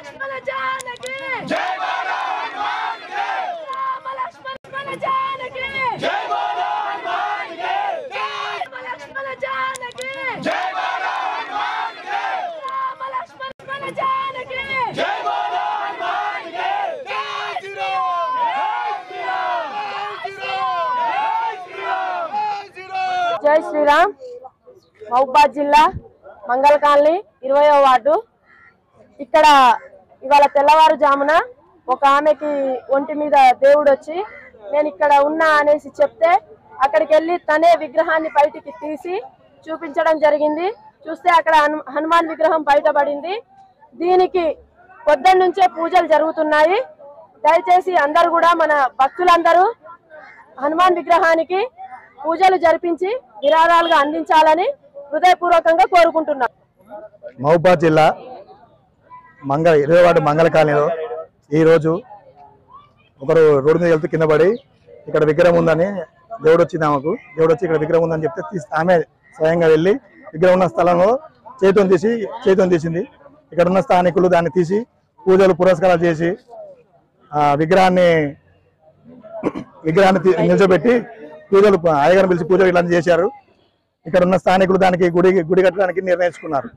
లక్ష్మణ జానకి జై బోలో హనుమాన్ కి రామ లక్ష్మణ జానకి జై బోలో హనుమాన్ కి రామ లక్ష్మణ జానకి జై బోలో హనుమాన్ కి రామ లక్ష్మణ జానకి జై బోలో హనుమాన్ కి జై శ్రీరామ్ మహబూబాద్ జిల్లా మంగళ కాలనీ 20వ వార్డు ఇక్కడ ఇవాళ తెల్లవారుజామున ఒక ఆమెకి ఒంటి మీద దేవుడు వచ్చి నేను ఇక్కడ ఉన్నా అనేసి చెప్తే అక్కడికి వెళ్ళి తనే విగ్రహాన్ని బయటికి తీసి చూపించడం జరిగింది. చూస్తే అక్కడ హనుమాన్ విగ్రహం బయటపడింది. దీనికి పొద్దున్న నుంచే పూజలు జరుగుతున్నాయి. దయచేసి అందరూ కూడా మన భక్తులందరూ హనుమాన్ విగ్రహానికి పూజలు జరిపించి విరాళాలుగా అందించాలని హృదయపూర్వకంగా కోరుకుంటున్నాం. మహబూబాద్ జిల్లా 20వ వార్డు మంగళ కాలనీలో ఈరోజు ఒకరు రోడ్డు మీద వెళ్తూ కింద పడి ఇక్కడ విగ్రహం ఉందని దేవుడు వచ్చింది ఆమెకు. దేవుడు వచ్చి ఇక్కడ విగ్రహం ఉందని చెప్తే ఆమె స్వయంగా వెళ్ళి విగ్రహం ఉన్న స్థలంలో చేతుని తీసింది. ఇక్కడ ఉన్న స్థానికులు దాన్ని తీసి పూజలు పురస్కారాలు చేసి విగ్రహాన్ని నిల్చోబెట్టి పూజలు అయ్యగారిని పిలిచి పూజలు ఇలా చేశారు. ఇక్కడ ఉన్న స్థానికులు దానికి గుడి కట్టడానికి నిర్ణయించుకున్నారు.